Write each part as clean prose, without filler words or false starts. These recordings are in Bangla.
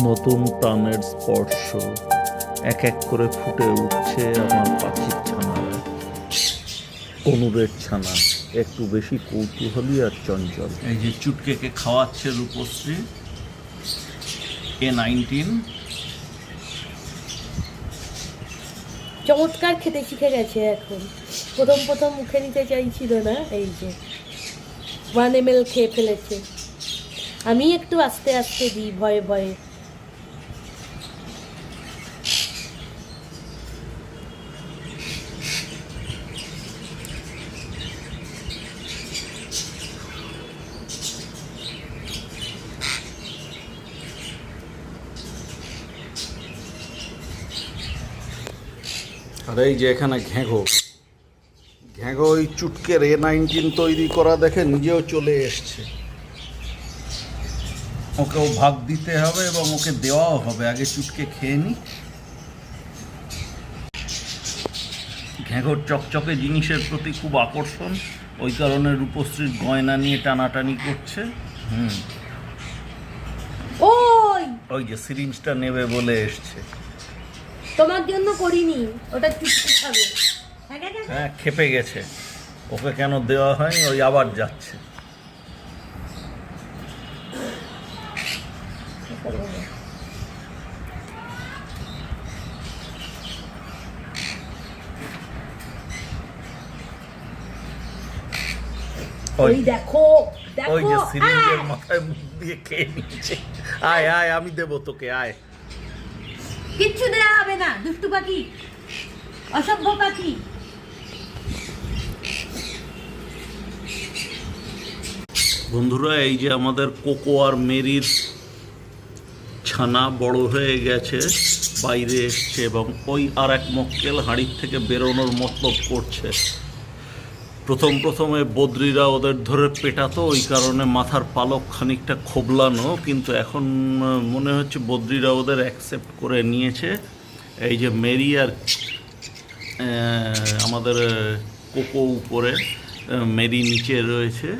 নতুন প্রাণের স্পর্শ এক এক করে ফুটে উঠছে আমার পাখির ছানারা। কনুরের ছানা একটু বেশি কৌতূহলী আর চঞ্চল। এই যে চুটকেকে খাওয়াচ্ছে রূপশ্রী A19। চমৎকার খেতে শিখে গেছে এখন। প্রথম মুখে নিতে চাইছিল না, এই যে 1 ml খেয়ে ফেলেছে। আমি একটু আস্তে আস্তে দিই ভয়ে ভয়ে। আর এই যে এখানে ঘ্যাঘো ওই চুটকের A19 তৈরি করা দেখে নিজেও চলে এসছে। ওকেও ভাগ দিতে হবে এবং ওকে দেওয়াও হবে। আগে চুটকে খেয়ে নি। ঘ্যাঘোর চকচকে জিনিসের প্রতি খুব আকর্ষণ, ওই কারণে রূপশ্রীর গয়না নিয়ে টানাটানি করছে। ওই যে সিরিঞ্জটা নেবে বলে এসছে। তোমার জন্য করিনি, ওটা চুটকি খাবে। হ্যাঁ, খেপে গেছে। ওকে কেন দেওয়া হয়নি, ওই আবার যাচ্ছে। ওই দেখো ওই যে সিরিঞ্জের মাথায় মুখ দিয়ে খেয়ে নিচ্ছে। আয় আয়, আমি দেবো তোকে, আয়। কিচ্ছু দেওয়া হবে না, দুষ্টু পাখি, অসভ্য পাখি। বন্ধুরা, এই যে আমাদের কোকো আর মেরির ছানা বড় হয়ে গেছে, বাইরে এসছে এবং ওই আর এক মক্কেল হাঁড়ির থেকে বেরোনোর মতলব করছে। প্রথমে বদ্রিরা ওদের ধরে পেটাতো, ওই কারণে মাথার পালক খানিকটা খোবলানো, কিন্তু এখন মনে হচ্ছে বদ্রিরা ওদের অ্যাকসেপ্ট করে নিয়েছে। এই যে মেরি আর আমাদের কোকো উপরে, মেরি নিচে রয়েছে।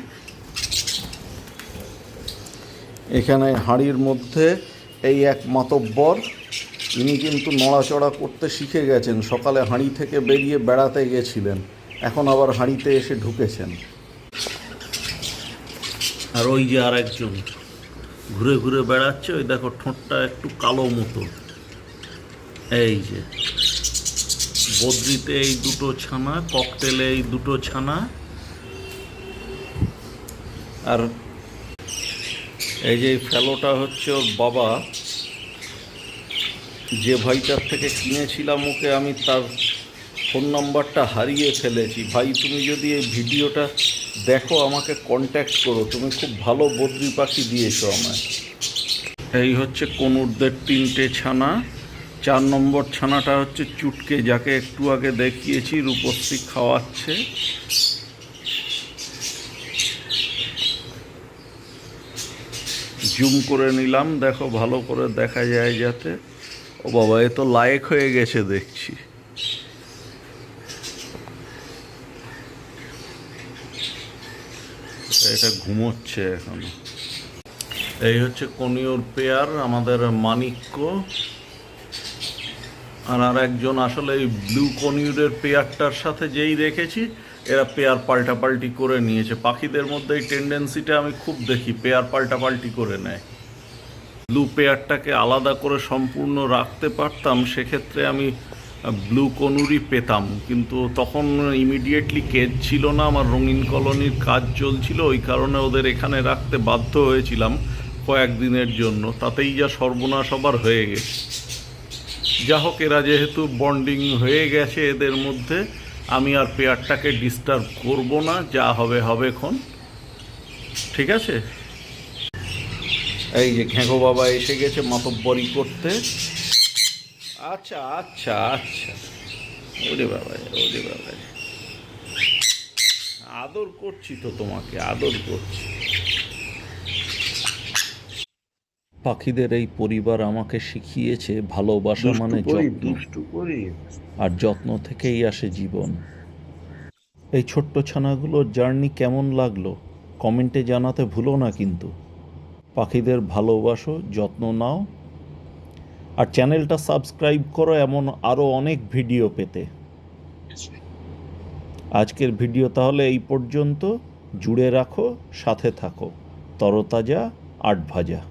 এখানে হাঁড়ির মধ্যে এই এক মাতব্বর, ইনি কিন্তু নড়াচড়া করতে শিখে গেছেন। সকালে হাঁড়ি থেকে বেরিয়ে বেড়াতে গেছিলেন, এখন আবার হাঁড়িতে এসে ঢুকেছেন। আর ওই যে আর একজন ঘুরে ঘুরে বেড়াচ্ছে, ওই দেখো ঠোঁটটা একটু কালো মতো। এই যে বদ্রিতে এই দুটো ছানা, ককটেলে এই দুটো ছানা, আর এই যে ফেলোটা হচ্ছে ওর বাবা। যে ভাইটার থেকে কিনেছিলাম ওকে আমি তার ফোন নাম্বারটা হারিয়ে ফেলেছি। ভাই, তুমি যদি এই ভিডিওটা দেখো আমাকে কন্ট্যাক্ট করো, তুমি খুব ভালো বদ্রি পাখি দিয়েছো আমায়। এই হচ্ছে কনুরদের 3টে ছানা। 4 নম্বর ছানাটা হচ্ছে চুটকে, যাকে একটু আগে দেখিয়েছি, রূপশ্রী খাওয়াচ্ছে। জুম করে নিলাম, দেখো ভালো করে দেখা যায় যাতে। ও বাবা, এ তো লায়েক হয়ে গেছে দেখছি। এটা ঘুমোচ্ছে এখন। এই হচ্ছে কনিয়র পেয়ার, আমাদের মানিক্য। আর একজন আসলে এই ব্লু কনিয়রের পেয়ারটার সাথে যেই রেখেছি, এরা পেয়ার পাল্টাপাল্টি করে নিয়েছে। পাখিদের মধ্যে এই টেন্ডেন্সিটা আমি খুব দেখি, পেয়ার পাল্টাপাল্টি করে নেয়। ব্লু পেয়ারটাকে আলাদা করে সম্পূর্ণ রাখতে পারতাম, সেক্ষেত্রে আমি ব্লু কনুরই পেতাম, কিন্তু তখন ইমিডিয়েটলি কেজ ছিল না, আমার রঙিন কলোনির কাজ চলছিল, ওই কারণে ওদের এখানে রাখতে বাধ্য হয়েছিলাম কয়েকদিনের জন্য। তাতেই যা সর্বনাশ আবার হয়ে গেছে। যা হোক, এরা যেহেতু বন্ডিং হয়ে গেছে এদের মধ্যে, আমি আর পেয়ারটাকে ডিস্টার্ব করব না, যা হবে হবে খন। ঠিক আছে। এই যে ঘ্যাঘো বাবা এসে গেছে মাতব্বরি করতে। আচ্ছা আচ্ছা আচ্ছা, ওরে বাবা, ওরে বাবা, আদর করছি তো তোমাকে, আদর করছি। পাখিদের এই পরিবার আমাকে শিখিয়েছে ভালোবাসা মানে যত্ন, আর যত্ন থেকেই আসে জীবন। এই ছোট্ট ছানাগুলোর জার্নি কেমন লাগলো কমেন্টে জানাতে ভুলো না কিন্তু। পাখিদের ভালোবাসো, যত্ন নাও, আর চ্যানেলটা সাবস্ক্রাইব করো এমন আরও অনেক ভিডিও পেতে। আজকের ভিডিও তাহলে এই পর্যন্ত। জুড়ে রাখো, সাথে থাকো। তরতাজা আট ভাজা।